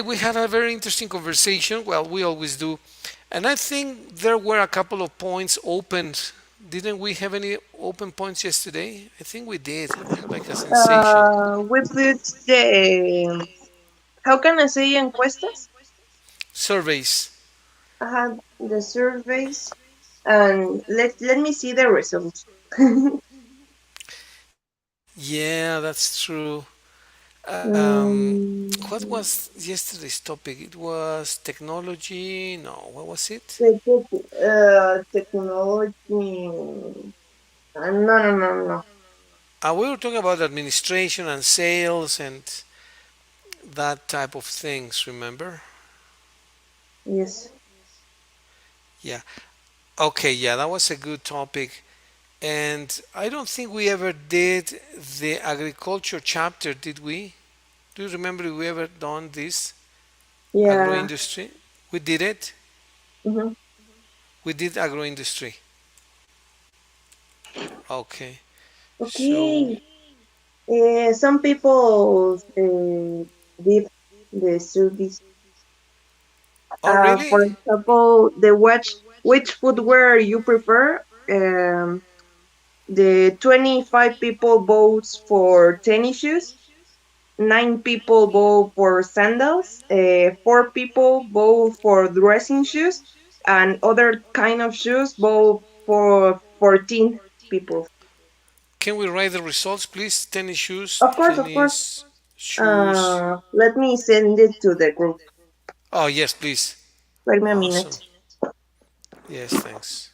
We had a very interesting conversation. Well, we always do. And I think there were a couple of points opened. Didn't we have any open points yesterday? I think we did. I have like a sensation. We put the, how can I say, encuestas? Surveys. I had the surveys, and let me see the results. Yeah, that's true. What um, was yesterday's topic? It was technology. No, what was it? technology. No, no, no, no. We were talking about administration and sales and that type of things, remember? Yes. Yeah. Okay, yeah, that was a good topic. And I don't think we ever did the agriculture chapter, did we? Do you remember if we ever done this Yeah. agro-industry? We did it. Hmm. We did agro-industry. Okay. So, Okay. Some people did the surveys. oh For really? example, the which footwear you prefer. The 25 people votes for tennis shoes, 9 people vote for sandals, 4 people vote for dressing shoes, and other kind of shoes vote for 14 people. Can we write the results, please? Tennis shoes, Of course. tennis shoes. Let me send it to the group. Oh yes, please. Wait me a Awesome. minute. Yes, thanks.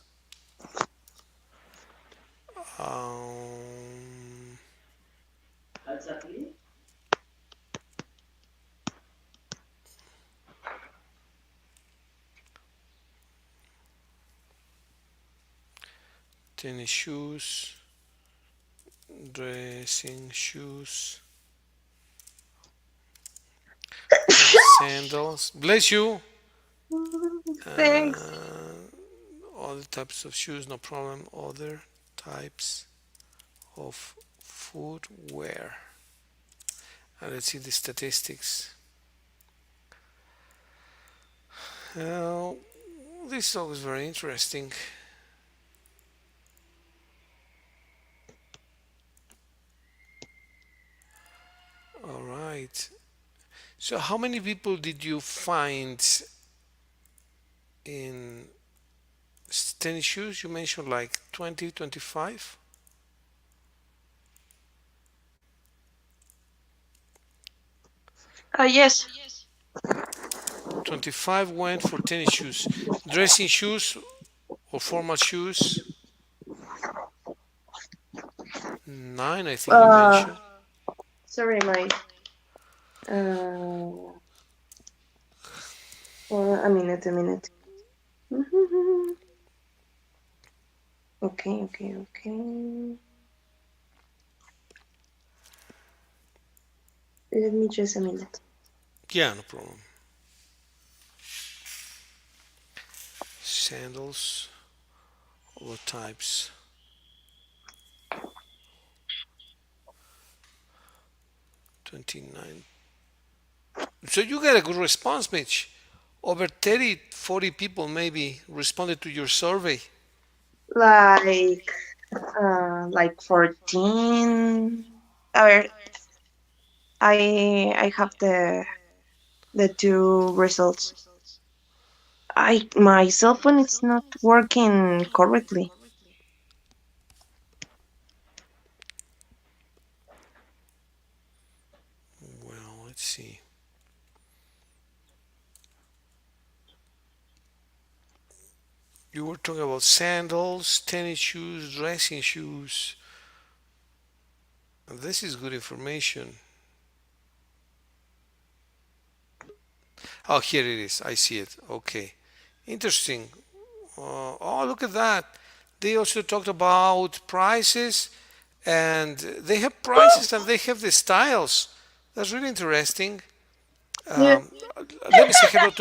Um, tennis shoes, dressing shoes, sandals. Bless you. Thanks. Other types of shoes, no problem. Other types of footwear. And let's see the statistics. Uh, this is always very interesting. All right. So, how many people did you find in tennis shoes? You mentioned like 20, 25. Yes. 25 went for tennis shoes. Dressing shoes or formal shoes, 9, I think you Uh, mentioned. sorry, my. Uh, a minute, a minute. Okay, okay, okay. Let me just a minute. Yeah, no problem. Sandals, all types, 29. So you get a good response, Mitch. Over 30, 40 people maybe responded to your survey. Like, 14. Or I have the two results. My cell phone is not working correctly. Well, let's see. You were talking about sandals, tennis shoes, dressing shoes. And this is good information. Oh, here it is. I see it. Okay. Interesting. Oh, look at that. They also talked about prices, and they have prices and they have the styles. That's really interesting. Yeah. Um, Let me say hello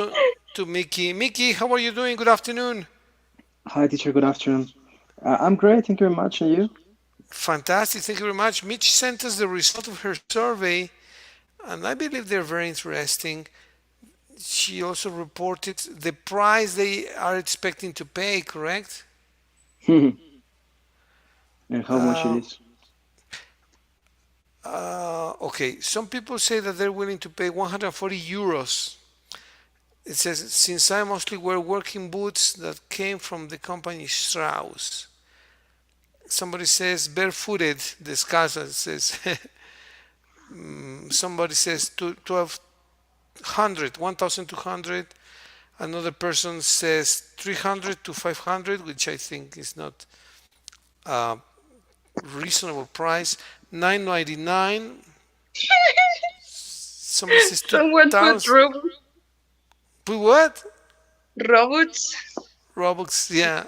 to Mickey. Mickey, how are you doing? Good afternoon. Hi, teacher. Good afternoon. I'm great. Thank you very much. And you? Fantastic. Thank you very much. Mitch sent us the result of her survey, and I believe they're very interesting. she also reported the price they are expecting to pay, correct? And how much it Uh, is? okay, some people say that they're willing to pay 140 euros. It says, since I mostly wear working boots that came from the company Strauss. Somebody says barefooted, descalzo. It says, somebody says 1200, 1200. Another person says 300 to 500, which I think is not a reasonable price. 999. Somebody says Someone put 2000. Put what? robots. Robux, yeah.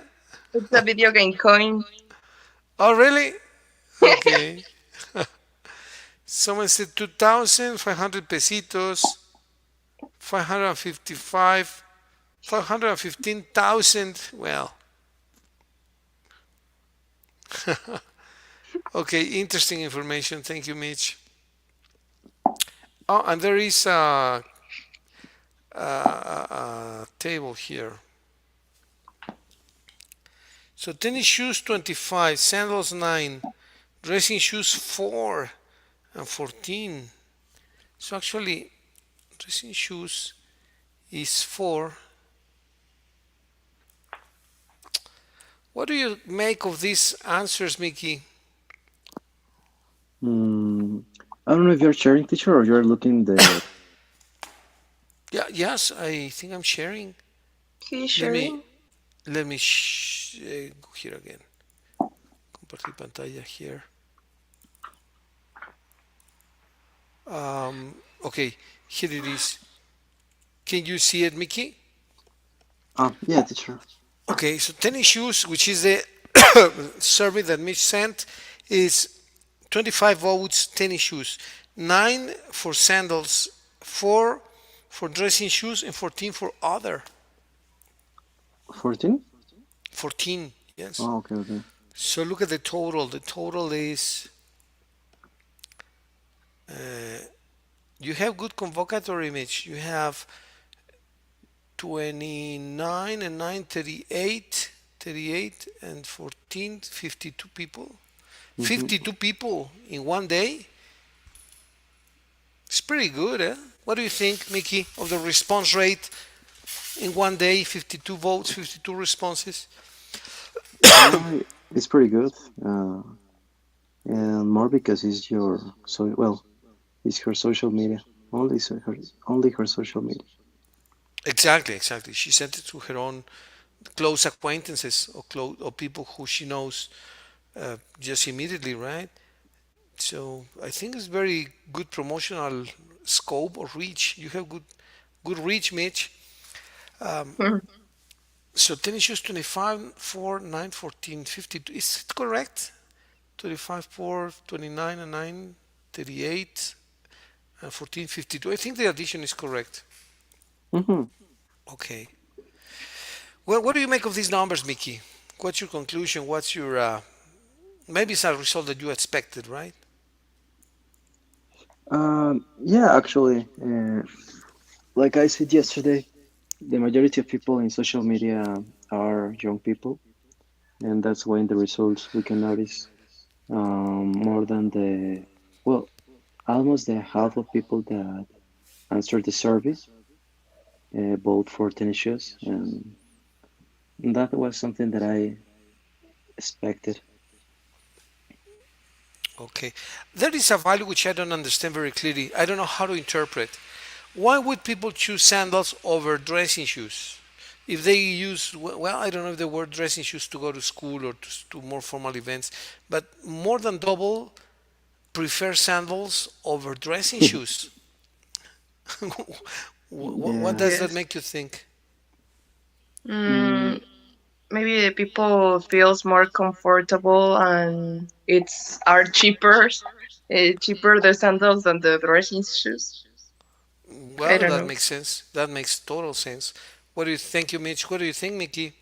It's a video game coin. Oh, really? Okay. Someone said 2,500 pesitos, 555, 515,000. Well, okay, interesting information. Thank you, Mitch. Oh, and there is a table here. So tennis shoes 25, sandals 9, dressing shoes 4 and 14. So actually, dressing shoes is 4. What do you make of these answers, Mickey? Mm, I don't know if you're sharing, teacher, or you're looking the. Yeah, yes, I think I'm sharing. He's Let me sharing. let me go here again. Compartir pantalla here. Okay, here it is. Can you see it, Mickey? Yeah, teacher. Okay, so tennis shoes, which is the survey that Mitch sent, is 25 votes tennis shoes, 9 for sandals, 4 for dressing shoes, and 14 for other. 14? 14, yes. Oh, okay, okay. So look at the total. The total is you have good convocatory, Mitch. You have 29 and 9, 38, 38 and 14, 52 people. Mm-hmm. 52 people in one day. It's pretty good, eh? What do you think, Mickey, of the response rate in one day? 52 votes, 52 responses. It's pretty good. And more because it's your it's her social media. Only her social media. Exactly, exactly. She sent it to her own close acquaintances or people who she knows just immediately, right? So I think it's very good promotional scope or reach. You have good reach, Mitch. Um, so tennis shoes 25, 4, 9, 14, 52. Is it correct? 25, 4, 29, and 9, 38, and 14, 52. I think the addition is correct. Mm-hmm. Okay. Well, what do you make of these numbers, Mickey? What's your conclusion? What's your maybe it's a result that you expected, right? Yeah, actually, like I said yesterday, the majority of people in social media are young people, and that's why in the results we can notice more than almost the half of people that answered the survey vote for tennis shoes, and that was something that I expected. Okay. There is a value which I don't understand very clearly. I don't know how to interpret. Why would people choose sandals over dressing shoes? If they use, well, I don't know if they wear dressing shoes to go to school or to more formal events, but more than double prefer sandals over dressing shoes. What Yeah. does that Yes. make you think? Mm, Mm, maybe the people feels more comfortable and it's are cheaper, cheaper the sandals than the dressing shoes. I Well, don't that know. makes sense. That makes total sense. What do you think, you, Mitch? What do you think, Mickey?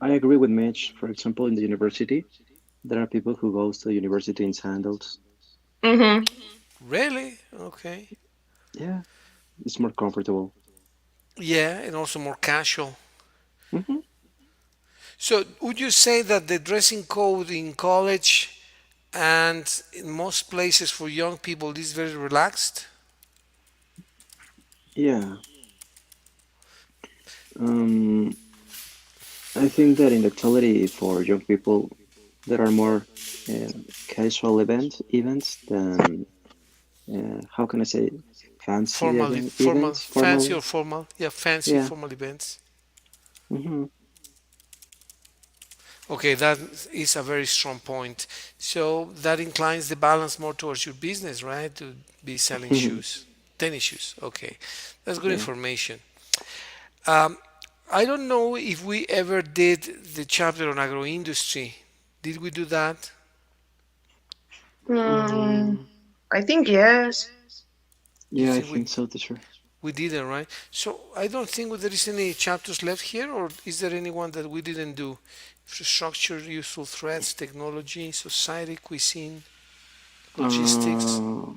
I agree with Mitch. For example, in the university, there are people who goes to the university in sandals. Mm-hmm. Really? Okay. Yeah, it's more comfortable. Yeah, and also more casual. Hmm. So, would you say that the dressing code in college and in most places for young people is very relaxed? Yeah. Um, I think that in actuality for young people, there are more uh, casual events than how can I say fancy Formal, events, fancy formal. or formal? Yeah, fancy Yeah. formal events. Hmm. Okay, that is a very strong point. So that inclines the balance more towards your business, right? To be selling shoes, tennis shoes. Okay, that's good Yeah. information. Um, I don't know if we ever did the chapter on agroindustry. Did we do that? Mm, Mm, I think yes. You yeah, I think think so, teacher. we didn't, right? So I don't think there is any chapters left here, or is there anyone that we didn't do? Infrastructure, useful threats, technology, society, cuisine, logistics. Uh,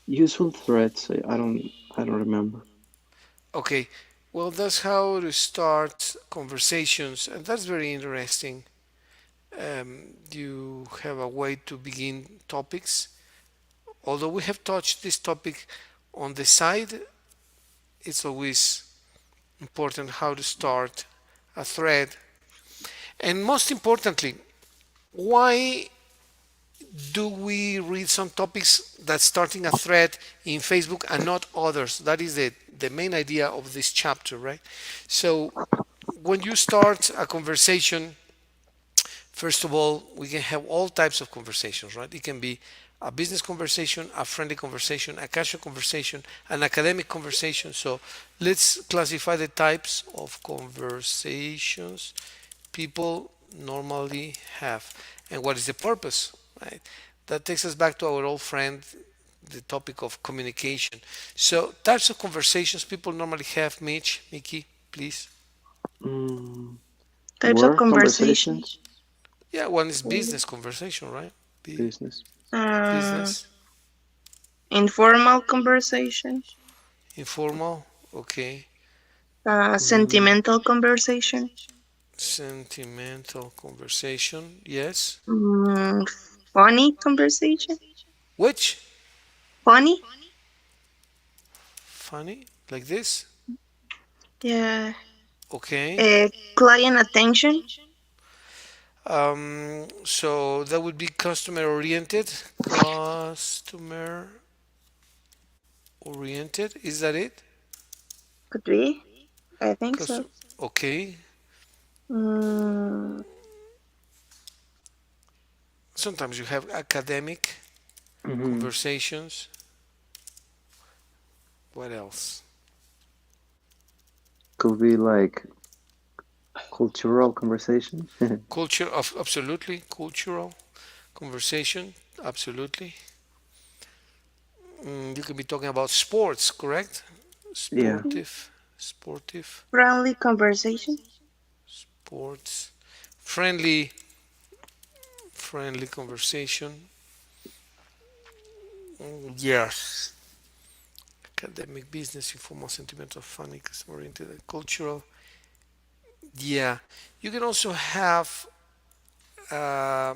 Useful threats. I don't remember. Okay, well, that's how to start conversations, and that's very interesting. You have a way to begin topics. Although we have touched this topic on the side, it's always important how to start a thread. And most importantly, why do we read some topics that starting a thread in Facebook and not others? That is the main idea of this chapter, right? So when you start a conversation, first of all, we can have all types of conversations, right? It can be a business conversation, a friendly conversation, a casual conversation, an academic conversation. So let's classify the types of conversations people normally have and what is the purpose, right? That takes us back to our old friend, the topic of communication. So types of conversations people normally have, Mitch, Mickey, please. Mm, Types of Work conversation. conversations, Yeah, one is business conversation, right? Be business. Uh, business, informal conversation. informal, okay. Mm, Sentimental conversation. Sentimental conversation, yes. Mm, funny conversation. Which? Funny. Funny, like this, Yeah. okay. Client attention. So that would be customer oriented. Customer oriented, is that it? Could be. I think so. Custom, okay. Mm, Sometimes you have academic mhm. conversations. What else? Could be like cultural conversation. Culture of absolutely cultural conversation, absolutely. You can be talking about sports, correct? Yeah. Sportive, friendly conversation. sports, friendly, friendly conversation. Yes, academic, business, informal, sentimental, funny, customer oriented, cultural. Yeah, you can also have. Uh,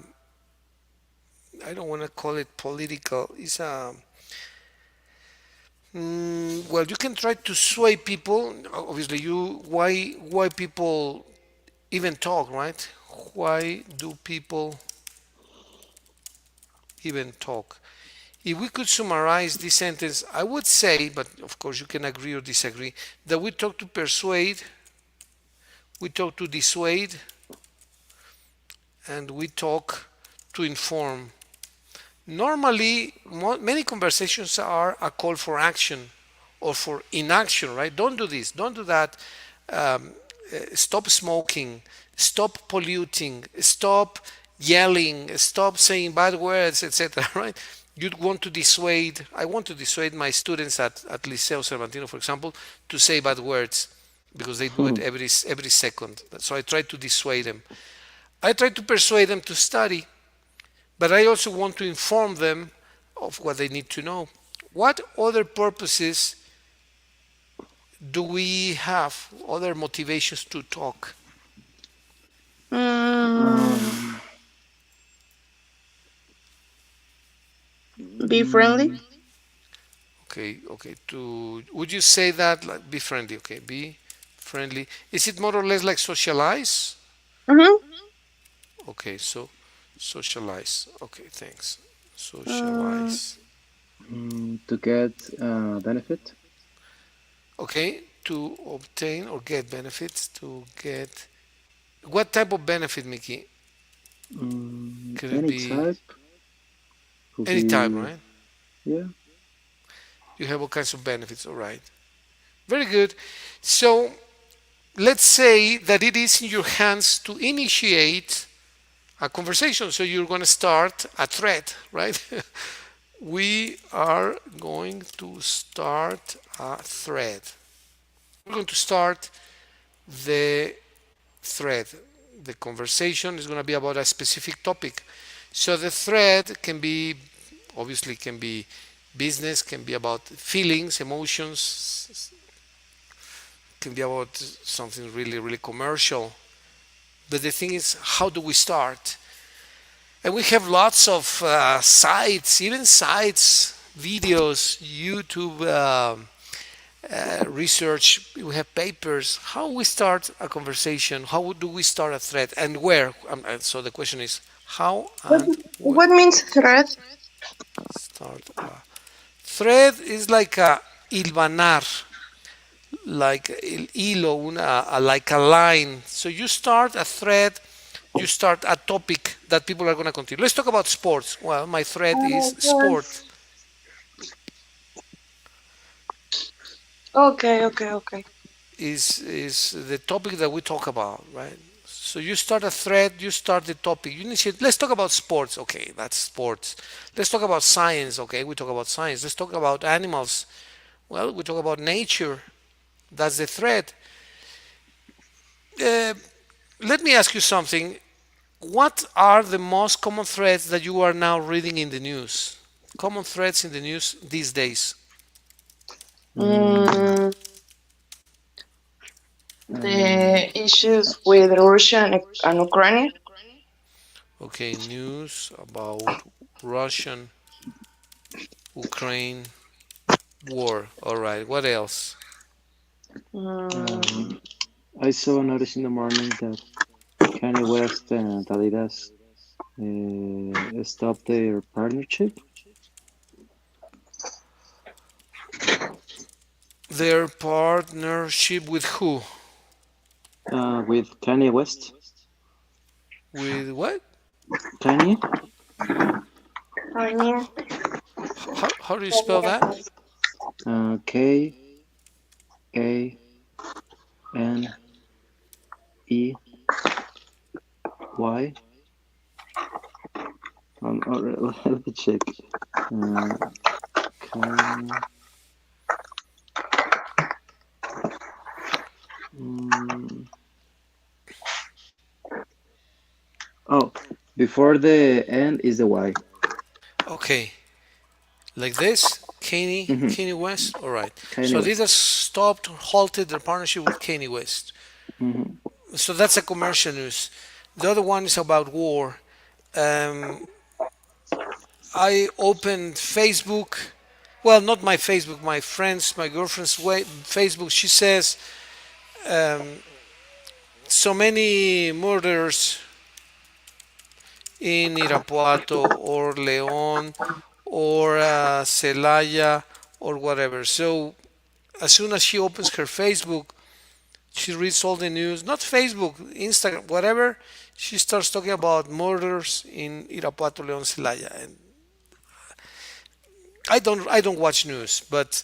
I don't want to call it political. It's a well, you can try to sway people. Obviously, you why people even talk, right? Why do people even talk? If we could summarize this sentence, I would say, but of course you can agree or disagree, that we talk to persuade, we talk to dissuade, and we talk to inform. Normally, many conversations are a call for action or for inaction, right? Don't do this, don't do that. Um, Stop smoking, stop polluting, stop yelling, stop saying bad words, etc. Right? You want to dissuade. I want to dissuade my students at Liceo Cervantino, for example, to say bad words because they do it every second. So I try to dissuade them. I try to persuade them to study, but I also want to inform them of what they need to know. what other purposes do we have, other motivations to talk? Mm, Um, be friendly. mm, Okay, okay. To would you say that like be friendly? Okay, be friendly. Is it more or less like socialize? Mm-hmm. Okay, so socialize. Okay, thanks. Mm, Socialize. to get benefit. Okay, to obtain or get benefits. To get what type of benefit, Mickey? Could it Any be type could any type, be, right? yeah. You have all kinds of benefits. All right, very good. So let's say that it is in your hands to initiate a conversation. So you're going to start a thread, right? We are going to start a thread. We're going to start the thread. The conversation is going to be about a specific topic. So the thread can be, obviously, can be business, can be about feelings, emotions, can be about something really, really commercial. But the thing is, how do we start? And we have lots of sites, even sites, videos, YouTube research. We have papers. How we start a conversation? How do we start a thread? And where? So the question is how what, and where. what means thread? Start a thread is like a hilvanar, like el hilo, like a line. So you start a thread, you start a topic that people are going to continue. Let's talk about sports. Well, my thread is sport. Okay, okay, okay. Is the topic that we talk about, right? So you start a thread, you start the topic. You initiate. Let's talk about sports. Okay, that's sports. Let's talk about science. Okay, we talk about science. Let's talk about animals. Well, we talk about nature. That's the thread. Uh, Let me ask you something. What are the most common threads that you are now reading in the news? Common threads in the news these days. Mm, Mm, um, the issues with Russia and Ukraine. Okay, news about Russian Ukraine war. All right. What else? Mm, um, I saw a notice in the morning that Kanye West and Adidas stopped their partnership Their partnership with who? with Kanye West. With what? Kanye, Kanye. How do you spell that? Kanye. Let me check. Uh, Kanye. Mm, oh, before the N is the Y. Okay, like this. Hmm. Kanye West. All right. Kanye So these are West. stopped, halted their partnership with Kanye West. Hmm. So that's a commercial news. The other one is about war. Um, I opened Facebook. Well, not my Facebook, my friend's, my girlfriend's Facebook. She says um, so many murders in Irapuato or León or Celaya or whatever. So as soon as she opens her Facebook, she reads all the news, not Facebook, Instagram, whatever. She starts talking about murders in Irapuato, León, Celaya, and I don't watch news, but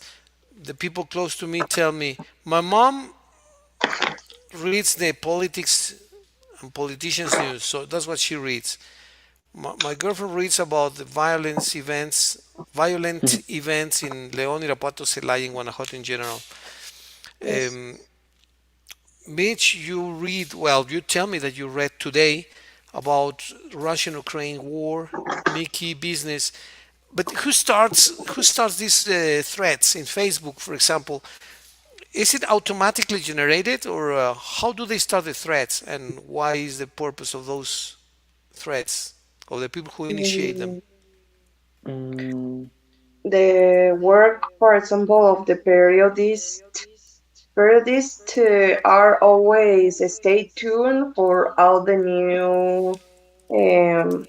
the people close to me tell me my mom reads the politics and politicians news, so that's what she reads. My girlfriend reads about the violent events in León, Irapuato, Celaya, in Guanajuato in general. Yes. Um, Mitch, you read, well, you tell me that you read today about Russian-Ukraine war, Mickey business. But who starts these threads in Facebook, for example? Is it automatically generated, or how do they start the threads, and why is the purpose of those threads, of the people who initiate them? Mm, Mm, the work, for example, of the periodists are always stay tuned for all the new um,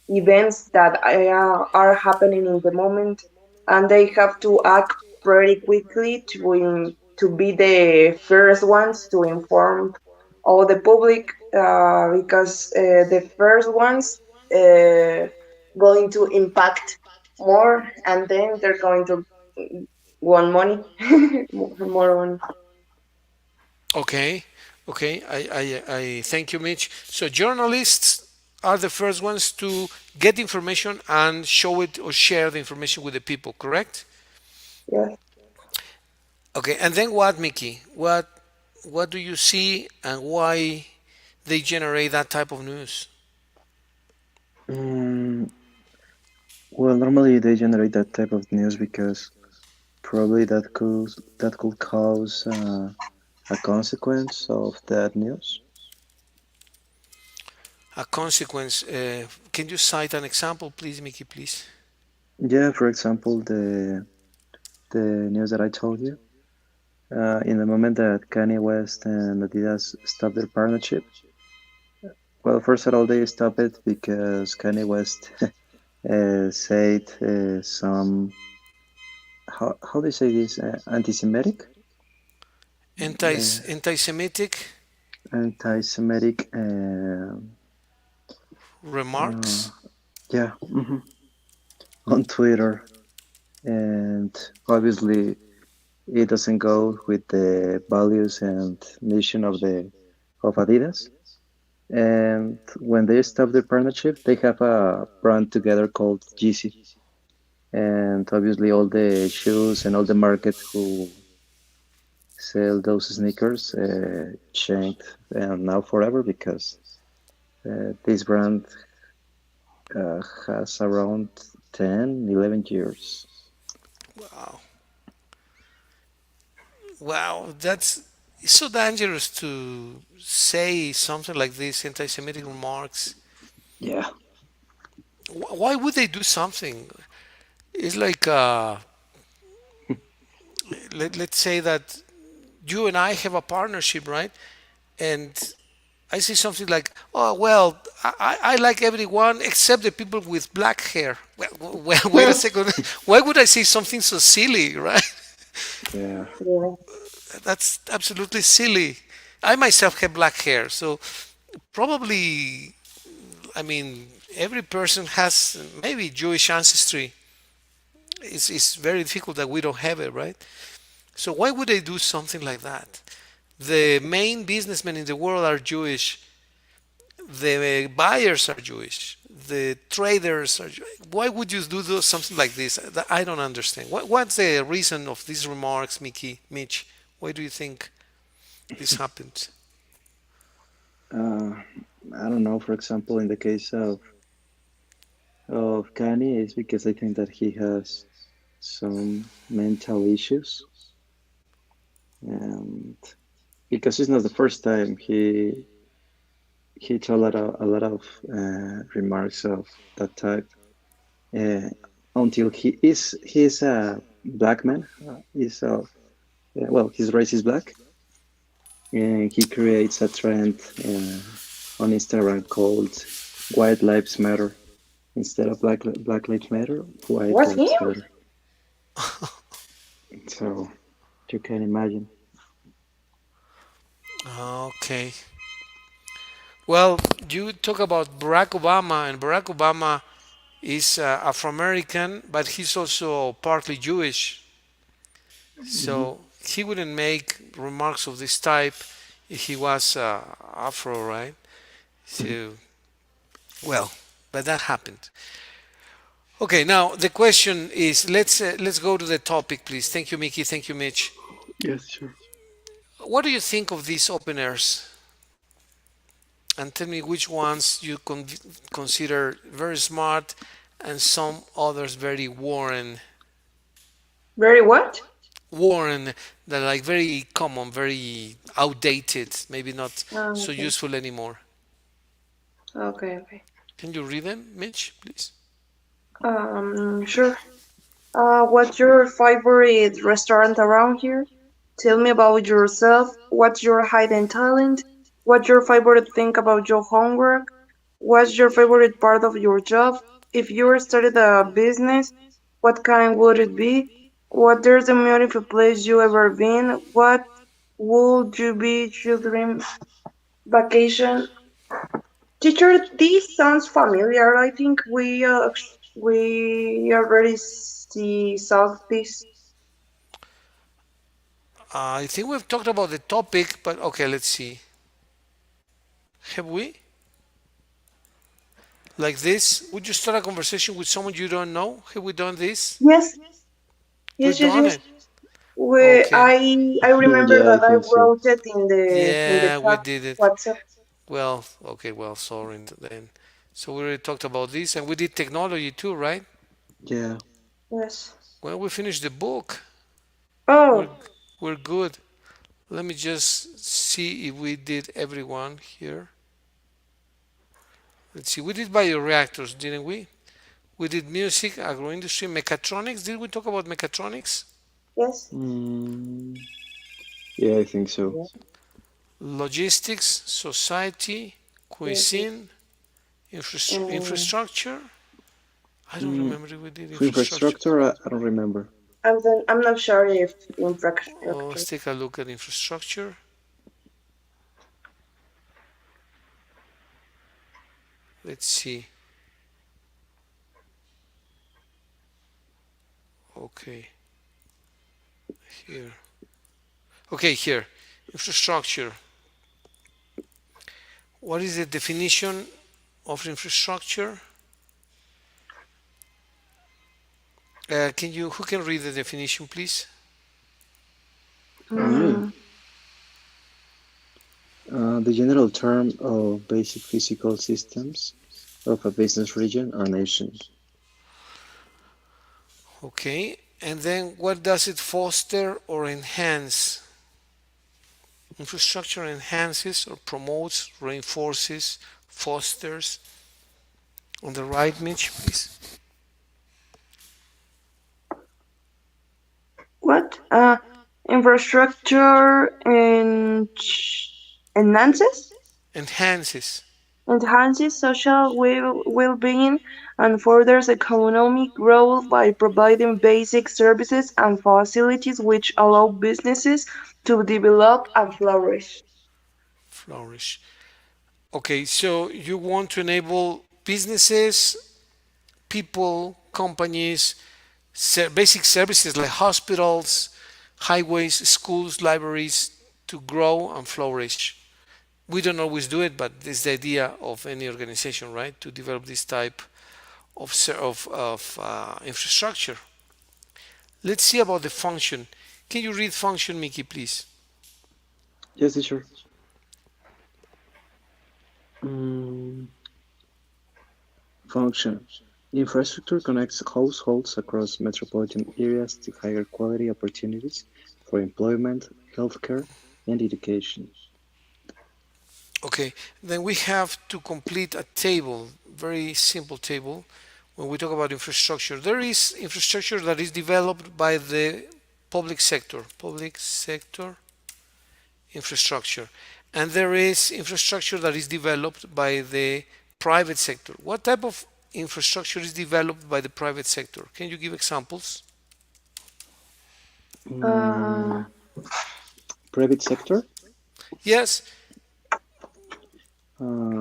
events that are happening in the moment, and they have to act pretty quickly to be the first ones to inform all the public, because the first ones uh, going to impact more, and then they're going to want money, more money. Okay, okay. I thank you, Mitch. So journalists are the first ones to get information and show it or share the information with the people, correct? Yes. Okay, and then what, Mickey? What do you see and why they generate that type of news? mm, well, normally they generate that type of news because probably that could cause a consequence of that news. A consequence. Can you cite an example, please, Mickey, please? Yeah, for example, the news that I told you. In the moment that Kanye West and Adidas stopped their partnership, well, first of all, they stopped it because Kanye West said some, how do you say this, anti-Semitic, uh, Anti-Semitic anti-Semitic, uh, remarks. yeah, on Twitter, and obviously it doesn't go with the values and mission of Adidas. And when they stop their partnership, they have a brand together called Yeezy. And obviously, all the shoes and all the market who sell those sneakers changed now forever because this brand has around 10, 11 years. Wow, wow, that's it's so dangerous to say something like this, anti-Semitic remarks. Yeah. Why would they do something? It's like let's say that you and I have a partnership, right? And I say something like, "Oh well, I like everyone except the people with black hair." Well, wait a second. Why would I say something so silly, right? Yeah. Yeah. That's absolutely silly. I myself have black hair, so probably, I mean, every person has maybe Jewish ancestry. It's very difficult that we don't have it, right? So why would they do something like that? The main businessmen in the world are Jewish. The buyers are Jewish. The traders are Jewish. Why would you do something like this? I don't understand. What's the reason of these remarks, Mickey, Mitch? Why do you think this happened? Uh, I don't know. For example, in the case of Kanye, it's because I think that he has some mental issues, and because it's not the first time he told a lot of remarks of that type. Uh, until he's a black man. He's of well, his race is black, and he creates a trend on Instagram called "White Lives Matter" instead of Black Lives Matter. White Was him? Lives Matter. So you can imagine. Okay. Well, you talk about Barack Obama, and Barack Obama is Afro-American, but he's also partly Jewish. Hmm. So he wouldn't make remarks of this type if he was Afro, right? So, well, but that happened. Okay, now the question is, let's go to the topic, please. Thank you, Mickey. Thank you, Mitch. Yes, sure. What do you think of these openers? And tell me which ones you consider very smart and some others very worn. Very what? Worn, that are like very common, very outdated, maybe not so Okay. useful anymore. Okay, okay. Can you read them, Mitch, please? Sure. What's your favorite restaurant around here? Tell me about yourself. What's your hidden talent? What's your favorite thing about your homework? What's your favorite part of your job? If you started a business, what kind would it be? What there's the most beautiful place you ever been? What would you be children vacation? Teacher, this sounds familiar. I think we already see saw this. I think we've talked about the topic, but okay, let's see. Have we? Like this? Would you start a conversation with someone you don't know? Have we done this? Yes, We've yes, yes, done yes. it. We, Okay. I remember Yeah, I that I think so. wrote it in the Yeah, we chat did it. WhatsApp. Well, okay, well, sorry then. So we already talked about this, and we did technology too, right? Yeah. Yes. Well, we finished the book. We're Oh, we're good. Let me just see if we did everyone here. Let's see. We did bioreactors, didn't we? We did music, agroindustry, mechatronics. Did we talk about mechatronics? yes. Mm, yeah, I think so. Yeah. Logistics, society, Yes, yes. cuisine, Um, infrastructure. I don't Mm, remember if we did for infrastructure. infrastructure, I don't remember. I'm not sure if Oh, infrastructure. let's take a look at infrastructure. Let's see. Okay, here. Okay, here. Infrastructure. What is the definition of infrastructure? Who can read the definition, please? Me. Mm, The general term of basic physical systems of a business region or nation. Okay, and then what does it foster or enhance? Infrastructure enhances or promotes, reinforces, fosters. On the right, Mitch, please. what? Infrastructure and enhances? Enhances. Enhances social well-being and furthers economic growth by providing basic services and facilities which allow businesses to develop and flourish. Flourish. Okay, so you want to enable businesses, people, companies, basic services like hospitals, highways, schools, libraries to grow and flourish. We don't always do it, but it's the idea of any organization, right? To develop this type of infrastructure. Let's see about the function. Can you read function, Mickey, please? Yes, teacher. Mm, function. Infrastructure connects households across metropolitan areas to higher quality opportunities for employment, healthcare, and education. Okay, then we have to complete a table, very simple table. When we talk about infrastructure, there is infrastructure that is developed by the public sector infrastructure, and there is infrastructure that is developed by the private sector. What type of infrastructure is developed by the private sector? Can you give examples? Uh, Mm, private sector. Yes,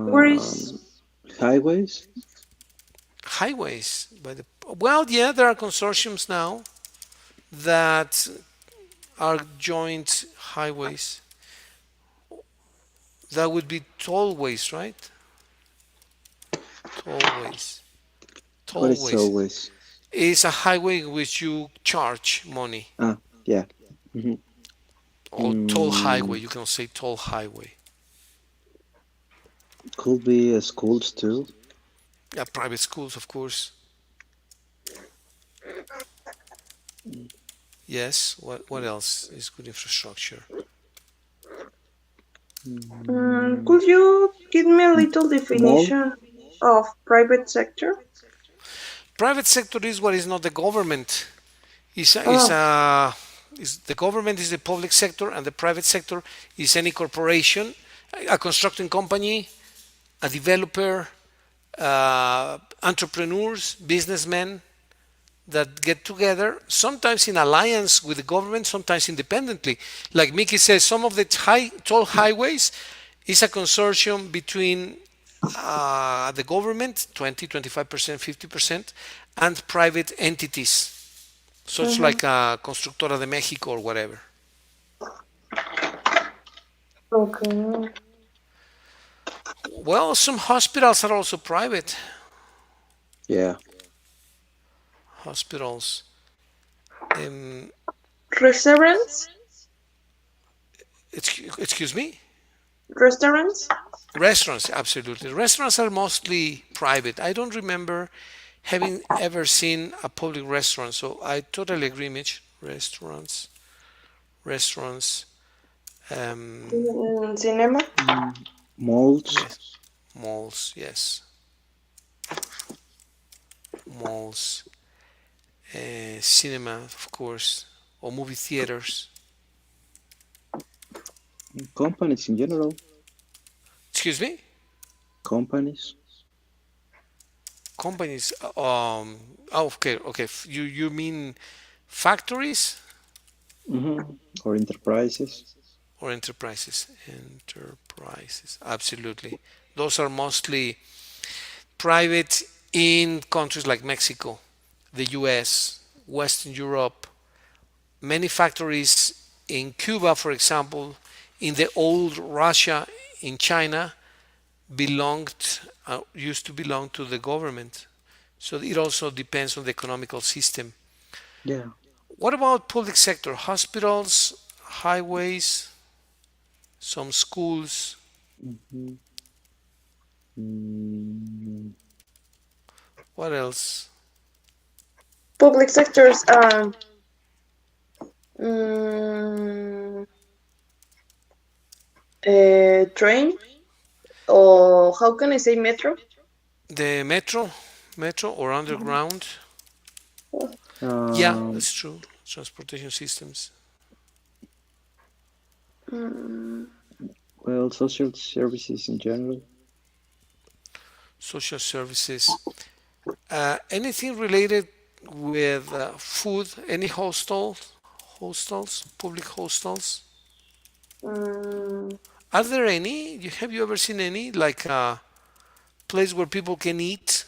where is Um, highways. highways by the well, yeah, there are consortiums now that are joint highways. That would be tollways, right? Tollways. What is Tollways always? is a highway in which you charge money. Ah, yeah. Hmm. Or toll highway. Mm, You can say toll highway. could be schools too. Yeah, private schools, of course. Yes. What else is good infrastructure? Could you give me a little Mall? definition of private sector? Private sector is what is not the government. Is Oh, is the government is the public sector, and the private sector is any corporation, a constructing company, a developer, entrepreneurs, businessmen that get together, sometimes in alliance with the government, sometimes independently. Like Mickey says, some of the tall highways is a consortium between the government, 20, 25%, 50%, and private entities, such mhm. like Constructora de Mexico or whatever. Okay. Well, some hospitals are also private Yeah. hospitals. Um, Restaurants? excuse me? Restaurants? Restaurants, absolutely. Restaurants are mostly private. I don't remember having ever seen a public restaurant, so I totally agree, Mitch. Restaurants, um, Cinema? Malls? yes, malls, yes, malls, cinema, of course, or movie theaters. Companies in general. Excuse me? Companies. Companies. Oh, okay, okay. You mean factories Or enterprises. or enterprises? Enterprises, absolutely. Those are mostly private in countries like Mexico, the US, Western Europe, many factories in Cuba, for example, in the old Russia, in China, used to belong to the government. So it also depends on the economical system. Yeah. What about public sector? Hospitals, highways, some schools. Mhm. Mm, What else? Public sectors. Mm, train? Or how can I say metro? The metro or underground. Yeah, um, that's true. Transportation systems. Mm, well, social services in general. Social services. Anything related with food? Any hostels, public hostels? mm, Are there any? Have you ever seen any like a place where people can eat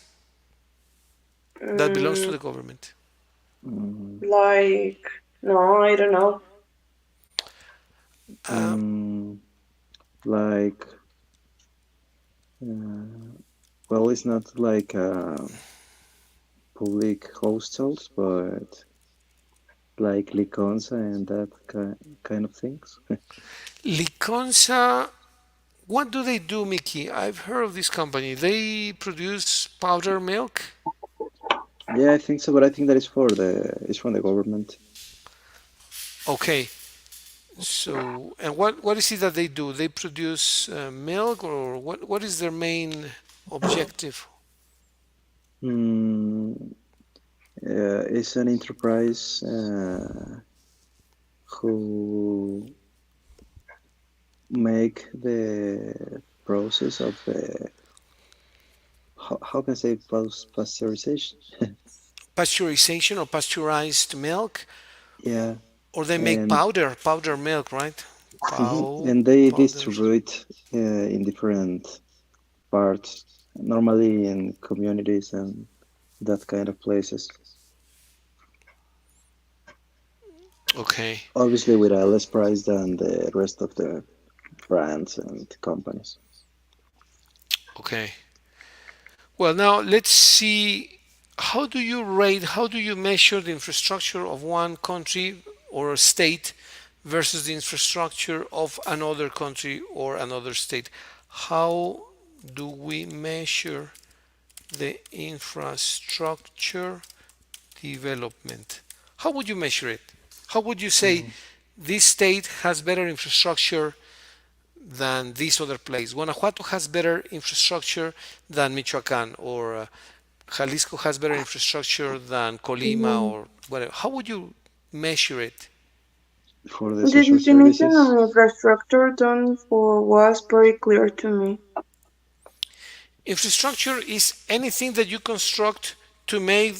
that belongs to mm, the government? Mm, like, no, I don't know. Uh, mm, like, uh, well, it's not like public hostels, but like Liconza and that kind of things. Liconza. What do they do, Mickey? I've heard of this company. They produce powder milk. Yeah, I think so, but I think that is for the it's from the government. Okay. So, and what is it that they do? They produce milk, or what is their main objective? Mm, it's an enterprise who make the process of the how can I say pasteurization? Pasteurization or pasteurized milk, Yeah, or they make and powder milk, right? and they Powders. distribute in different parts, normally in communities and that kind of places. Okay, Obviously, with a less price than the rest of the brands and companies. okay. Well, now let's see. How do you rate? How do you measure the infrastructure of one country or a state versus the infrastructure of another country or another state? How do we measure the infrastructure development? How would you measure it? How would you say this state has better infrastructure than this other place? Guanajuato has better infrastructure than Michoacan, or Jalisco has better infrastructure than Colima, Mm, or whatever. How would you measure it? For the The social definition services. of infrastructure done for was very clear to me. Infrastructure is anything that you construct to make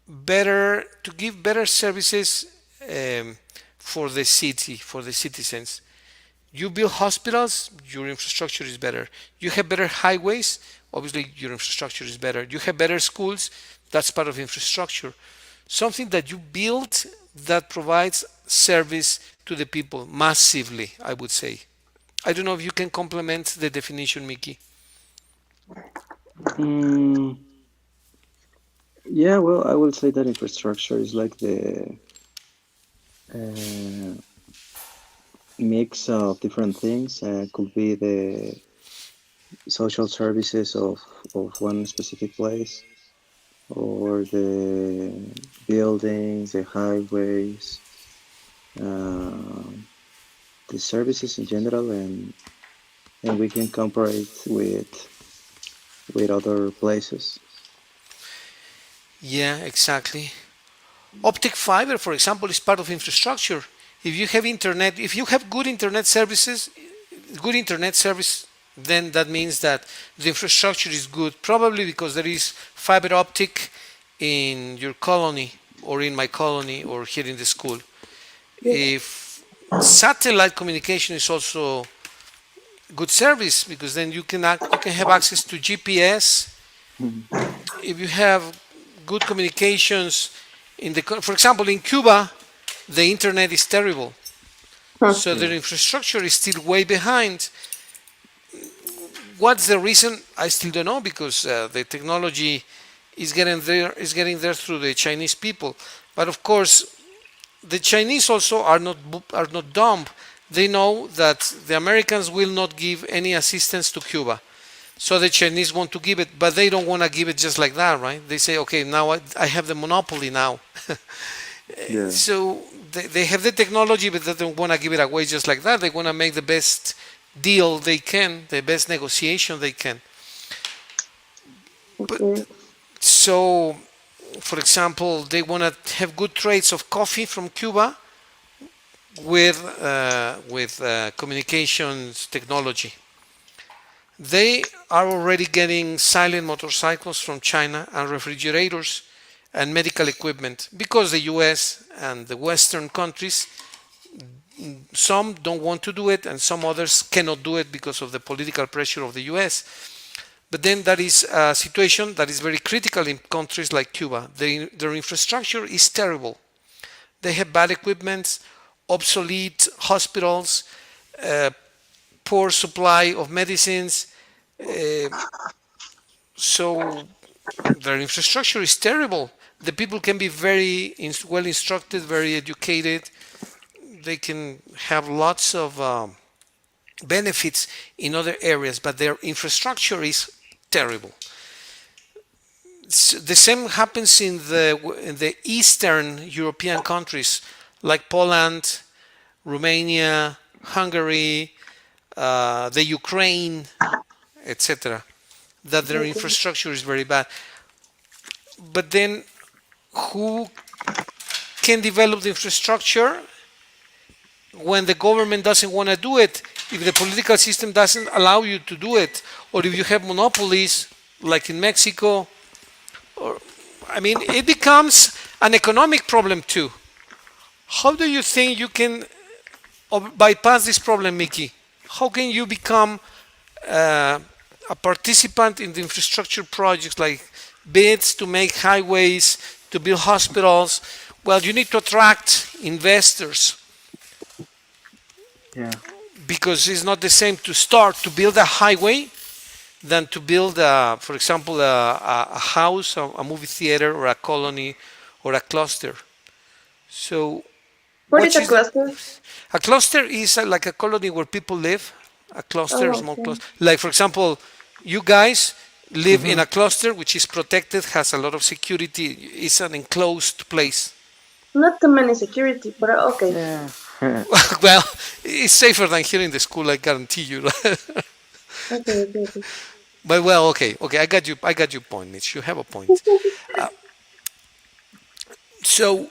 better, to give better services for the city, for the citizens. You build hospitals, your infrastructure is better. You have better highways, obviously your infrastructure is better. You have better schools, that's part of infrastructure. Something that you build that provides service to the people massively, I would say. I don't know if you can complement the definition, Mickey. Mm, yeah, well, I will say that infrastructure is like the uh, mix of different things. Could be the social services of one specific place, or the buildings, the highways, um the services in general, and we can compare it with other places. Yeah, exactly. Optic fiber, for example, is part of infrastructure. If you have internet, if you have good internet services, good internet service, then that means that the infrastructure is good. Probably because there is fiber optic in your colony, or in my colony, or here in the school. If satellite communication is also good service, because then you can have access to GPS. Mhm. If you have good communications for example, in Cuba, the internet is terrible, Huh. so their Yeah. infrastructure is still way behind. What's the reason? I still don't know, because the technology is getting there through the Chinese people. But of course, the Chinese also are not dumb. They know that the Americans will not give any assistance to Cuba. So the Chinese want to give it, but they don't want to give it just like that, right? They say, okay, now I have the monopoly now. Yeah. So they have the technology, but they don't want to give it away just like that. They want to make the best deal they can, the best negotiation they can. But Okay. so, for example, they want to have good trades of coffee from Cuba with communications technology. They are already getting silent motorcycles from China, and refrigerators and medical equipment, because the US and the Western countries, some don't want to do it and some others cannot do it because of the political pressure of the US. But then that is a situation that is very critical in countries like Cuba. Their infrastructure is terrible. They have bad equipment, obsolete hospitals, uh, poor supply of medicines. Uh, so their infrastructure is terrible. The people can be very well instructed, very educated. They can have lots of benefits in other areas, but their infrastructure is terrible. The same happens in the Eastern European countries like Poland, Romania, Hungary, the Ukraine, etc. That their Okay. infrastructure is very bad. But then, who can develop the infrastructure when the government doesn't want to do it? If the political system doesn't allow you to do it, or if you have monopolies like in Mexico, or I mean, it becomes an economic problem too. How do you think you can bypass this problem, Mickey? How can you become uh, a participant in the infrastructure projects like bids to make highways, to build hospitals? Well, you need to attract investors, Yeah. because it's not the same to start to build a highway than to build, for example, a house, a movie theater, or a colony, or a cluster. So, What is what a is the cluster? a cluster is like a colony where people live. A cluster, a Oh, small okay. cluster. Like, for example, you guys live in Hmm. a cluster which is protected, has a lot of security, is an enclosed place. Not too many security, but okay. Yeah. Well, it's safer than here in the school, I guarantee you. Okay, okay, okay. But well, okay, okay, I got your point, Mitch. You have a point. So,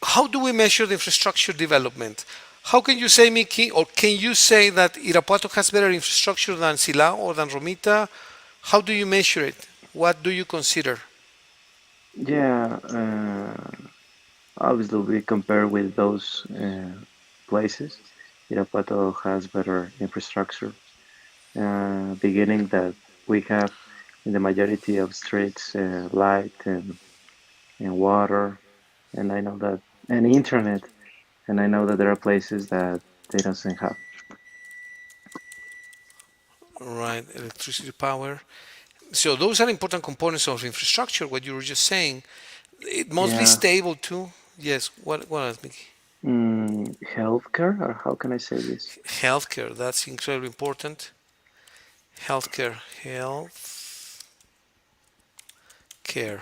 how do we measure the infrastructure development? How can you say, Miki, or can you say that Irapuato has better infrastructure than Silao or than Romita? How do you measure it? What do you consider? Yeah. Obviously, we compare with those places. Irapuato has better infrastructure, beginning that we have in the majority of streets light and water, and I know that, and internet, and I know that there are places that they doesn't have. Right, electricity, power. So those are important components of infrastructure. What you were just saying, it must be Yeah. stable too. Yes. What else, Miki? Healthcare, or how can I say this? Healthcare. That's incredibly important. Healthcare, care,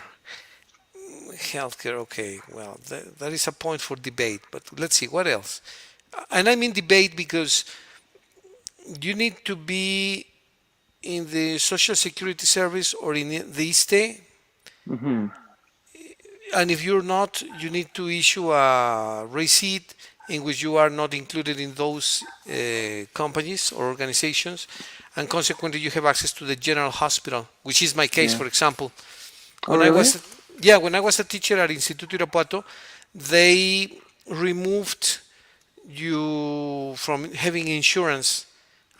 healthcare. Okay. Well, that is a point for debate. But let's see what else. And I mean debate because you need to be in the Social Security Service or in the ISTE, Mm-hmm. and if you're not, you need to issue a receipt in which you are not included in those companies or organizations, and consequently you have access to the general hospital, which is my case, Yeah. for example. Oh, When I really? was, yeah, when I was a teacher at Instituto Irapuato, they removed you from having insurance.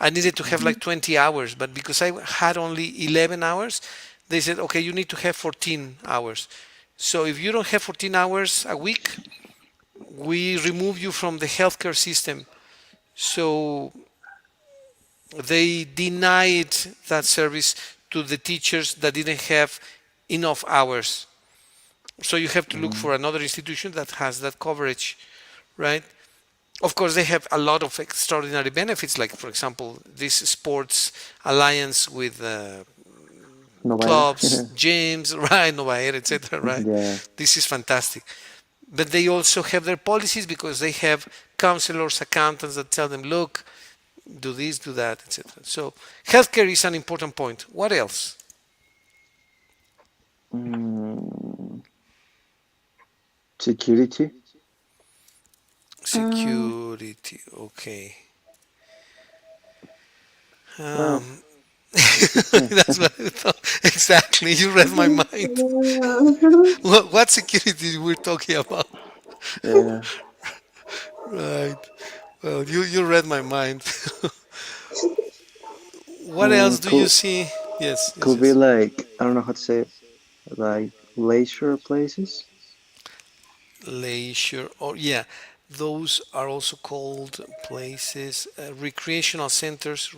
I needed to have Mm-hmm. like 20 hours, but because I had only 11 hours, they said, okay, you need to have 14 hours. So if you don't have 14 hours a week, we remove you from the healthcare system. So they denied that service to the teachers that didn't have enough hours. So you have to look Mm-hmm. for another institution that has that coverage, right? Of course, they have a lot of extraordinary benefits, like, for example, this sports alliance with Novaya. clubs, gyms, right, Novaer, etc., right? Yeah. This is fantastic. But they also have their policies because they have counselors, accountants that tell them, look, do this, do that, etc. So healthcare is an important point. What else? Mm, security. Um, Security. Okay. Well, Um, that's what I thought. Exactly. You read my mind. What security we're talking about? yeah. Right. Well, you read my mind. What else do you Could see? Yes, yes, could be yes. like, I don't know how to say it, like leisure places. Leisure, or yeah, those are also called places, recreational centers,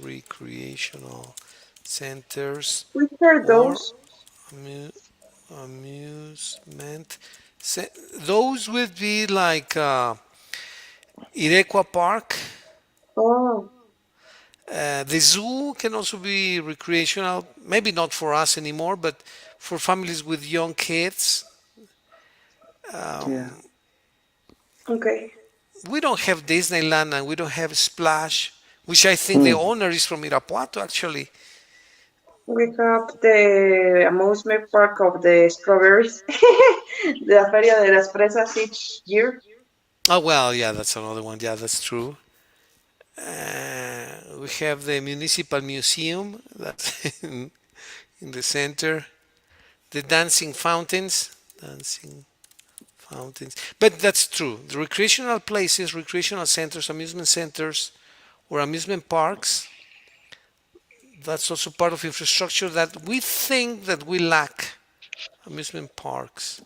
which are or those? amu- amusement. Those would be like Irequa Park. Oh, The zoo can also be recreational, maybe not for us anymore, but for families with young kids. Yeah. okay. We don't have Disneyland and we don't have Splash, which I think the Hmm. owner is from Irapuato actually. We have the amusement park of the strawberries, the Feria de las Fresas each year. Oh, well, yeah, that's another one. Yeah, that's true. We have the Municipal Museum that's in the center. The dancing fountains. But that's true. The recreational places, recreational centers, amusement centers, or amusement parks, that's also part of infrastructure that we think that we lack. Amusement parks.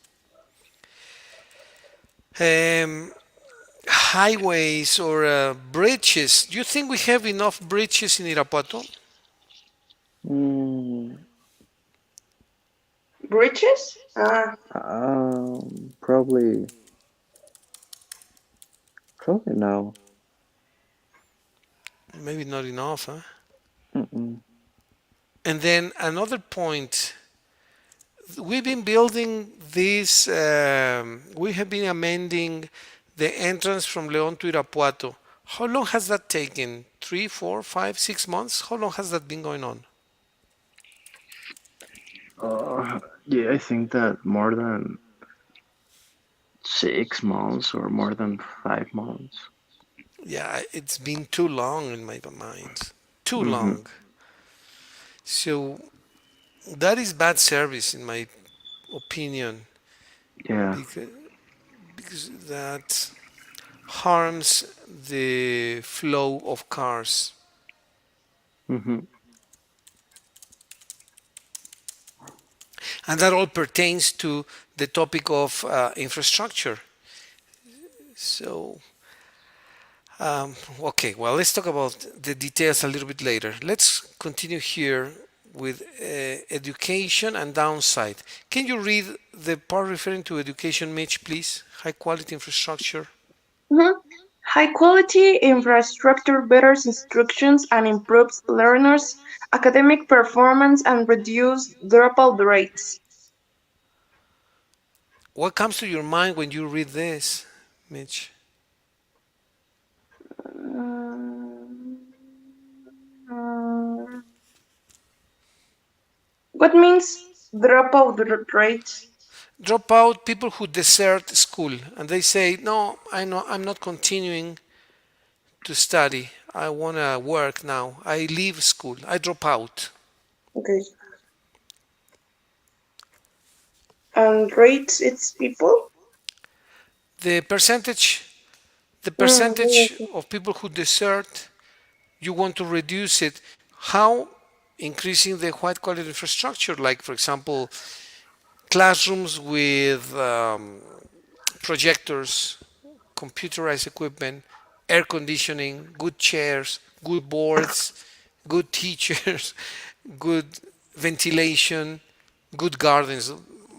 Um, Highways or bridges. Do you think we have enough bridges in Irapuato? Mm, Bridges? probably, probably no. Maybe not enough, huh? Mm-mm. And then another point we've been building this, we have been amending the entrance from León to Irapuato. How long has that taken? 3, 4, 5, 6 months? How long has that been going on? Yeah, I think that more than 6 months or more than 5 months. Yeah, it's been too long in my mind. Too Hmm. long. So that is bad service in my opinion, Yeah. because that harms the flow of cars. Hmm. And that all pertains to the topic of infrastructure. So, okay, well, let's talk about the details a little bit later. Let's continue here with education and downside. Can you read the part referring to education, Mitch, please? High quality infrastructure. Mhm. High quality infrastructure betters instructions and improves learners' academic performance and reduce dropout rates. What comes to your mind when you read this, Mitch? Mm, what means dropout rate? Drop out people who desert school and they say, no, I know I'm not continuing to study. I want to work now. I leave school. I drop out. Okay. And rates its people? The percentage, the percentage Mm, of people who desert, you want to reduce it. How? Increasing the white collar infrastructure, like for example, classrooms with projectors, computerized equipment, air conditioning, good chairs, good boards, good teachers, good ventilation, good gardens.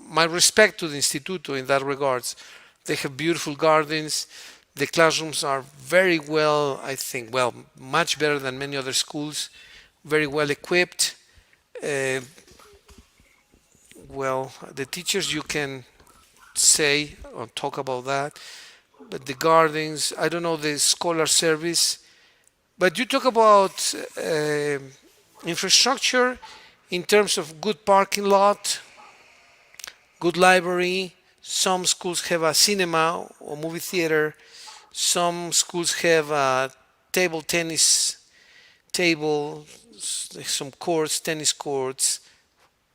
My respect to the Instituto in that regards. They have beautiful gardens. The classrooms are very well, I think, well, much better than many other schools, very well equipped. Uh, well, the teachers you can say or talk about that, but the gardens, I don't know the scholar service, but you talk about infrastructure in terms of good parking lot, good library. Some schools have a cinema or movie theater. Some schools have a table tennis table, some courts, tennis courts,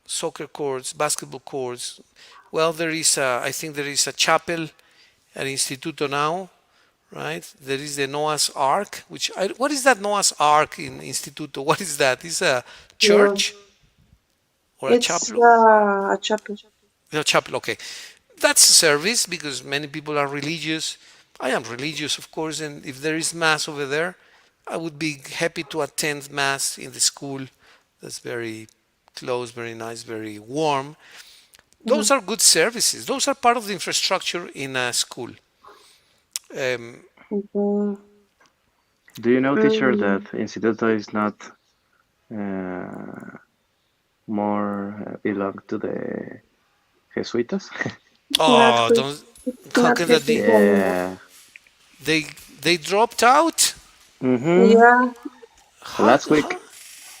soccer courts, basketball courts. Well, I think there is a chapel at Instituto now, right? There is the Noah's Ark, what is that Noah's Ark in Instituto? What is that? Is a yeah. church or a It's chapel? a chapel. A chapel, okay. That's a service because many people are religious. I am religious, of course, and if there is mass over there, I would be happy to attend mass in the school. That's very close, very nice, very warm. Those Mhm. are good services. Those are part of the infrastructure in a school. Um, Mhm. Do you know, teacher, that Mm, Instituto is not uh, more belong to the Jesuitas? not oh, good. don't. It's How not can that be? Jesuit anymore. Yeah. They they dropped out. Mm-hmm. Yeah. How? Last How? week.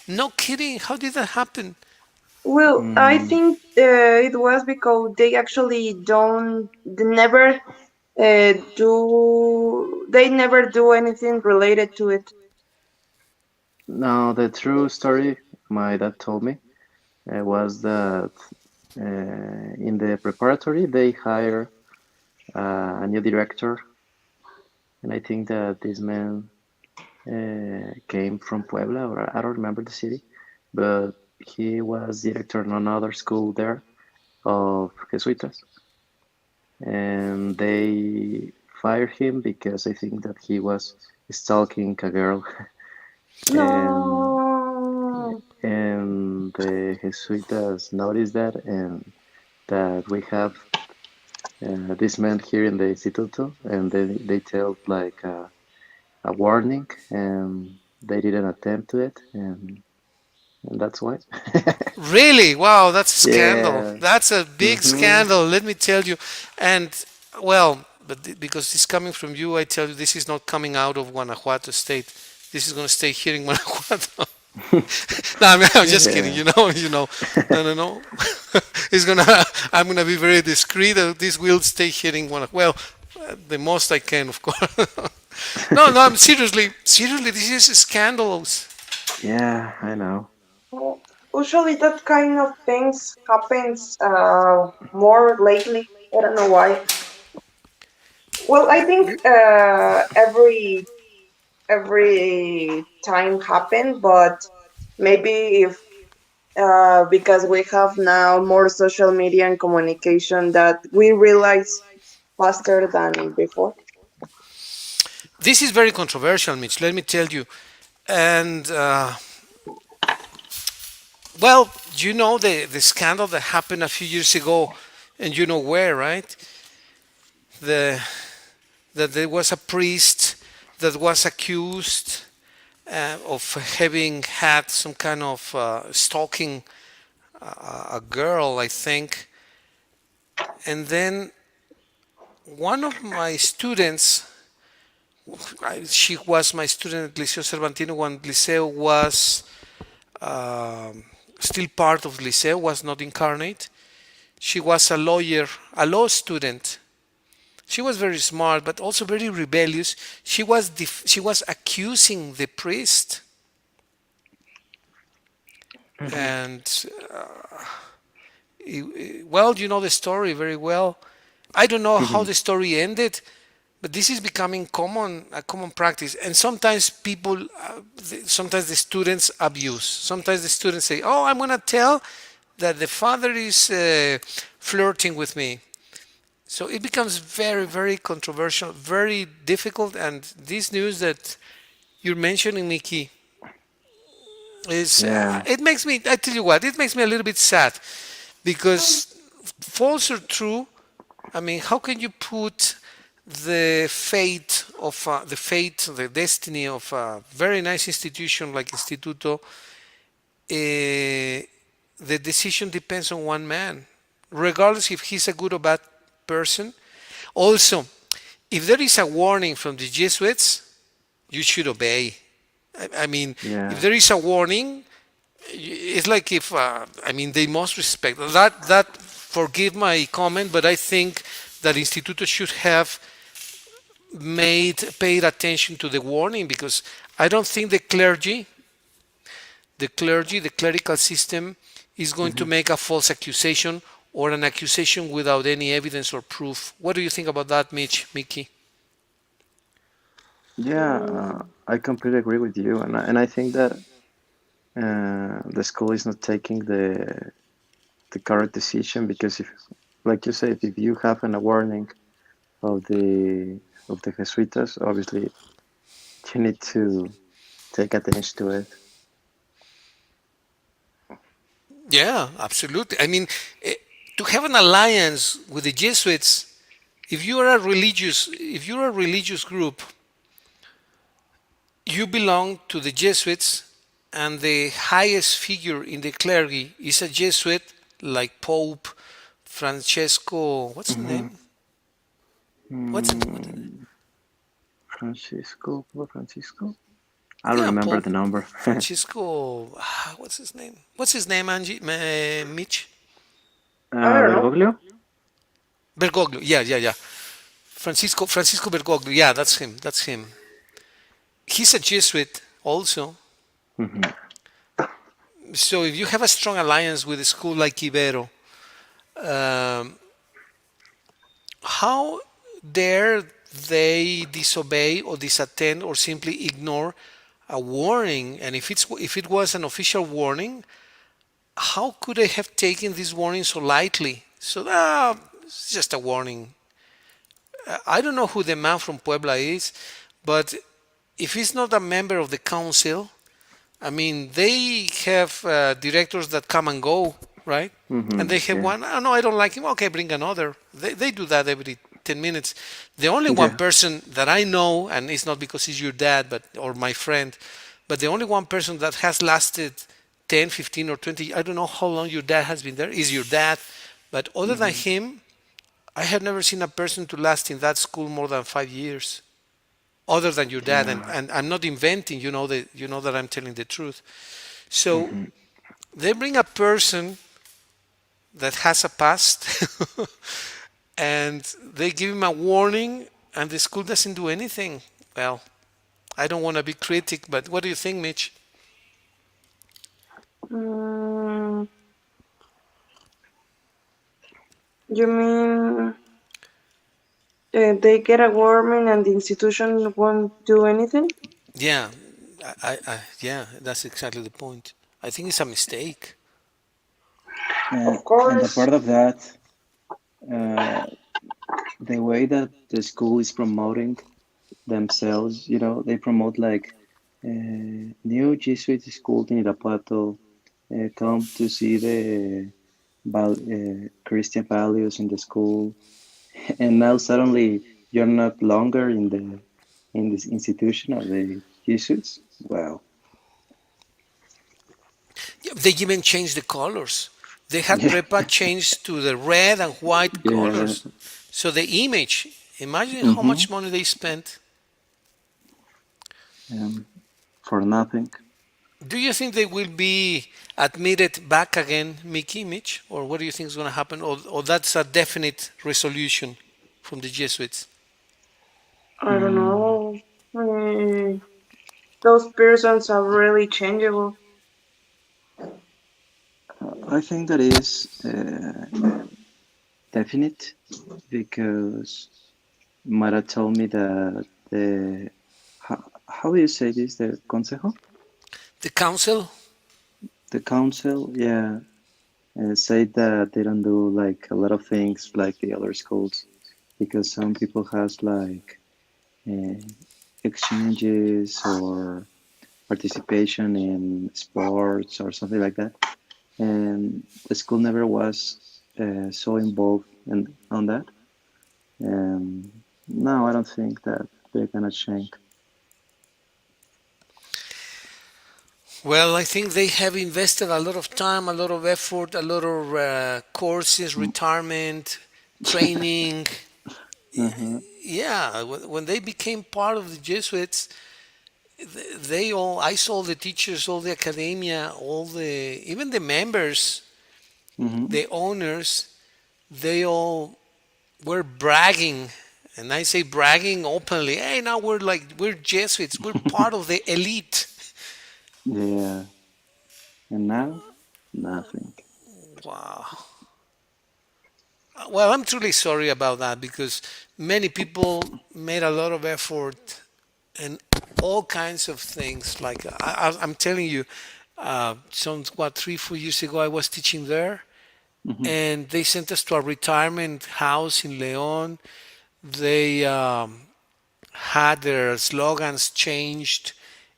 No kidding. How did that happen? Well, I Mm, think it was because they actually don't, they never they never do anything related to it. no, the true story my dad told me was that in the preparatory they hire a new director, and I think that this man came from Puebla, or I don't remember the city, but he was director in another school there of Jesuitas, and they fired him because I think that he was stalking a girl, and No. the Jesuitas noticed that, and that we have this man here in the Instituto, and they tell like a warning, and they didn't attempt to it, and and that's why. Really? Wow, that's a scandal. Yeah. That's a big Hmm. scandal, let me tell you. And well, but because it's coming from you, I tell you this is not coming out of Guanajuato state. This is going to stay here in Guanajuato. No, I mean, I'm just kidding. Yeah. No, no, no. It's gonna. I'm gonna be very discreet. This will stay here in Guanajuato. Well, the most I can, of course. No, no. I'm seriously, seriously. This is scandalous. Yeah, I know. Well, usually that kind of things happens more lately. I don't know why. Well, I think every time happen, but maybe if because we have now more social media and communication that we realize faster than before. This is very controversial, Mitch. Let me tell you. And well, you know the scandal that happened a few years ago, and you know where, right? The that there was a priest that was accused of having had some kind of stalking a girl, I think. And then one of my students, she was my student at Liceo Cervantino when Liceo was still part of Liceo, was not incarnate. She was a lawyer, a law student. She was very smart, but also very rebellious. She was accusing the priest, Hmm. and well, you know the story very well. I don't know how Hmm. the story ended, but this is becoming a common practice. And sometimes sometimes the students abuse. Sometimes the students say, "Oh, I'm gonna tell that the father is flirting with me." So it becomes very, very controversial, very difficult. And this news that you're mentioning, Nikki, is Yeah. it makes me. I tell you what, it makes me a little bit sad because false or true. I mean, how can you put the destiny of a very nice institution like Instituto? The decision depends on one man, regardless if he's a good or bad person. Also, if there is a warning from the Jesuits, you should obey. I mean, if Yeah. there is a warning, it's like if I mean they must respect that. That forgive my comment, but I think that Instituto should have paid attention to the warning because I don't think the clerical system is going to Hmm. make a false accusation or an accusation without any evidence or proof. What do you think about that, Mickey? Yeah, Mm, I completely agree with you, and I think that the school is not taking the correct decision because if, like you said, if you have a warning of the Jesuitas, obviously you need to take attention to it. Yeah, absolutely. I mean, eh, to have an alliance with the Jesuits, if you're a religious group, you belong to the Jesuits, and the highest figure in the clergy is a Jesuit, like Pope Francesco. What's the Hmm. name? What? Mm, Francisco, Pope Francisco. I don't Yeah, remember Pope the number. Francisco. What's his name? What's his name, Angie? Mitch I don't know. Bergoglio. Bergoglio. Yeah, yeah, yeah. Francisco Bergoglio. Yeah, that's him. That's him. He's a Jesuit also. Hmm. So if you have a strong alliance with a school like Ibero, um, how dare they disobey or disattend or simply ignore a warning? And if it was an official warning, how could they have taken this warning so lightly? So it's just a warning. I don't know who the man from Puebla is, but if he's not a member of the council, I mean, they have directors that come and go, right? And Hmm. they have Yeah. one, oh no, I don't like him. Okay, bring another. They do that every 10 minutes. The only one Yeah. person that I know, and it's not because he's your dad but or my friend, but the only one person that has lasted 10, 15, or 20. I don't know how long your dad has been there. Is your dad? But other than Hmm. him, I have never seen a person to last in that school more than 5 years. Other than your dad, and, Yeah. and I'm not inventing. You know that I'm telling the truth. So Hmm. they bring a person that has a past, and they give him a warning, and the school doesn't do anything. Well, I don't want to be critic, but what do you think, Mitch? Mm, you mean they get a warning and the institution won't do anything? Yeah, yeah, that's exactly the point. I think it's a mistake. And Of and a course. part of that, uh, the way that the school is promoting themselves, they promote like new Jesuit school in Irapuato, come to see the Christian values in the school, and now suddenly you're not longer in this institution of the Jesuits. Wow. Yeah, they even changed the colors. They had Yeah, Prepa changed to the red and white yeah. colors. So the image, imagine how Mm-hmm. much money they spent. For nothing. Do you think they will be admitted back again, Mickey, Mitch? Or what do you think is going to happen? Or that's a definite resolution from the Jesuits? I don't Mm, know. Mm, those persons are really changeable. I think that is definite because Mara told me that how do you say this? The consejo, The council? the council, yeah, said that they don't do like a lot of things like the other schools because some people has like uh, exchanges or participation in sports or something like that, and the school never was so involved on that. And no, I don't think that they're gonna change. Well, I think they have invested a lot of time, a lot of effort, a lot of courses, retirement, training. Uh-huh. Yeah, when they became part of the Jesuits, they all, I saw the teachers, all the academia, all the, even the members, Hmm. the owners, they all were bragging. And I say bragging openly. Hey, now we're Jesuits. We're part of the elite. Yeah, and now nothing. Wow. Well, I'm truly sorry about that because many people made a lot of effort and all kinds of things. Like I'm telling you, some what 3, 4 years ago, I was teaching there, Hmm. and they sent us to a retirement house in Leon. They had their slogans changed.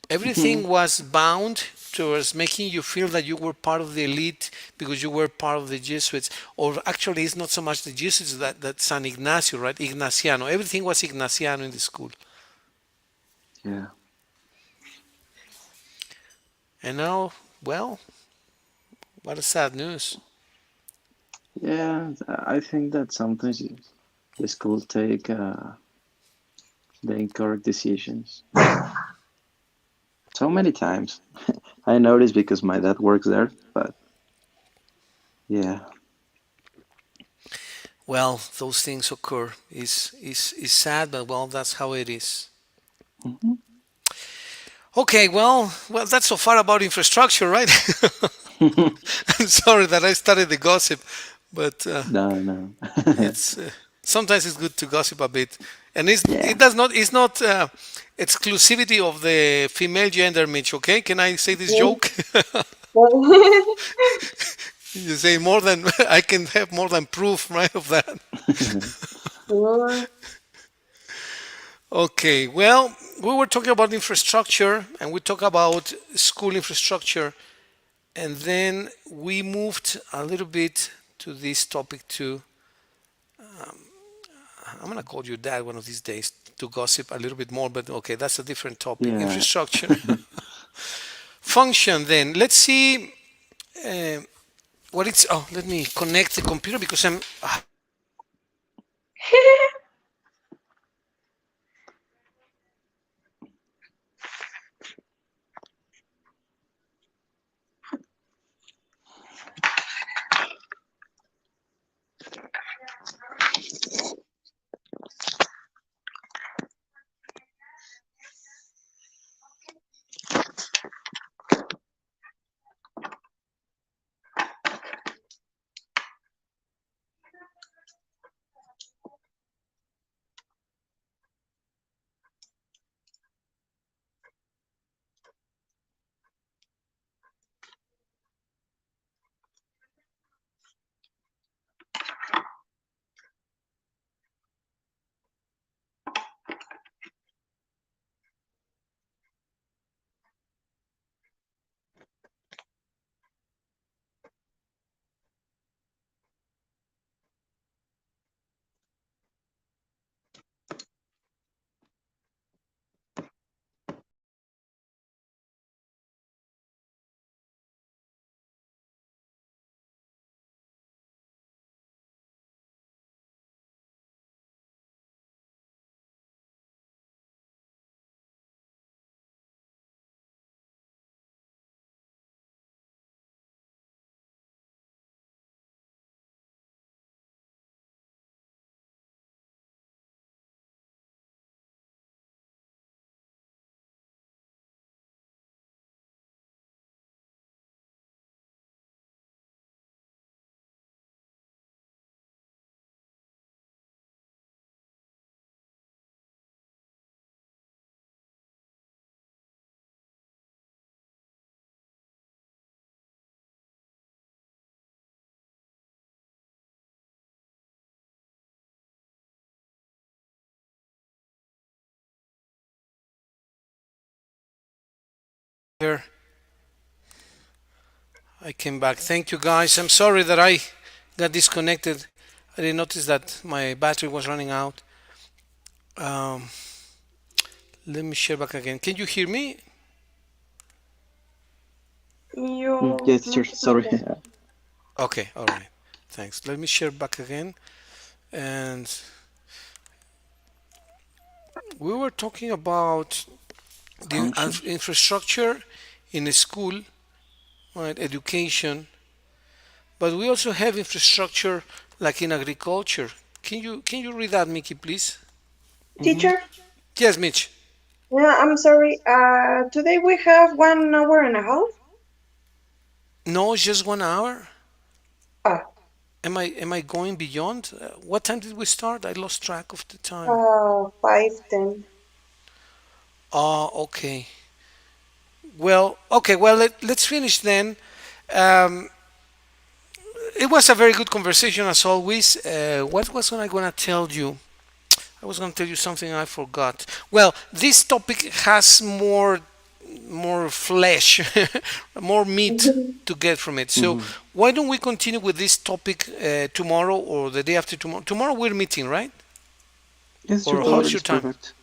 Everything was bound towards making you feel that you were part of the elite because you were part of the Jesuits. Or actually, it's not so much the Jesuits that San Ignacio, right? Ignaciano. Everything was Ignaciano in the school. Yeah, And now, well, what a sad news. yeah. I think that sometimes the school take the incorrect decisions. So many times. I noticed because my dad works there, but yeah. Well, those things occur. Is sad, but well, that's how it is. Hmm. Okay, well, that's so far about infrastructure, right? I'm sorry that I started the gossip, but No, no. it's sometimes it's good to gossip a bit, and Yeah. it does not it's not exclusivity of the female gender, Mitch. Okay, can I say this joke? You say more than I can have more than proof, right, of that. Sure. Okay, well, we were talking about infrastructure and we talk about school infrastructure, and then we moved a little bit to this topic too. I'm gonna call you dad one of these days to gossip a little bit more, but okay, that's a different topic. Yeah. Infrastructure. Function then. Let's see. uh, what it's, oh, let me connect the computer because I'm, here. I came back. Thank you guys. I'm sorry that I got disconnected. I didn't notice that my battery was running out. Um, Let me share back again. Can you hear me? You Yes, teacher. Sorry. Okay, all right. Thanks. Let me share back again. And we were talking about the Function. infrastructure in a school, right? Education, but we also have infrastructure like in agriculture. Can you read that, Mickey, please? Mm-hmm. teacher? Yes, Mitch. Yeah, I'm sorry. Today we have 1 hour and a half. No, it's just 1 hour. Ah, Am I going beyond? What time did we start? I lost track of the time. 5:10. Oh, okay. Well, okay. Well, let's finish then. Um, it was a very good conversation as always. What was I going to tell you? I was going to tell you something I forgot. Well, this topic has more flesh, more meat to get from it. So Mm-hmm. why don't we continue with this topic tomorrow or the day after tomorrow? Tomorrow we're meeting, right? Yes, teacher. Or Tomorrow how's your is time? perfect.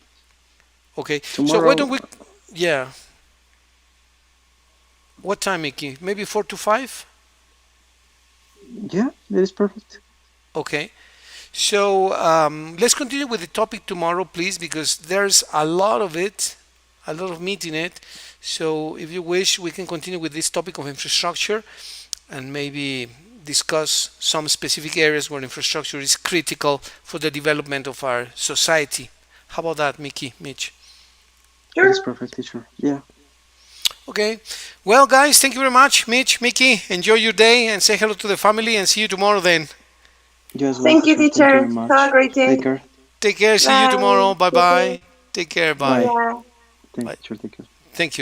Okay. So why don't Tomorrow, we? Yeah. What time, Mickey? Maybe 4 to 5. yeah, that is perfect. Okay. So let's continue with the topic tomorrow, please, because there's a lot of it, a lot of meat in it. So if you wish, we can continue with this topic of infrastructure and maybe discuss some specific areas where infrastructure is critical for the development of our society. How about that, Mickey, Mitch? That is Sure. perfect, teacher. Yeah. Okay. Well, guys, thank you very much. Mitch, Mickey, enjoy your day and say hello to the family and see you tomorrow then. You as well, Thank you, teacher. Thank you teacher. very Have a much. great Take day. care. Take care. See you Bye. tomorrow. Bye Good day. bye. Take care. Bye. Bye. Bye. Thank Bye. you, teacher. Thank you. Thank you.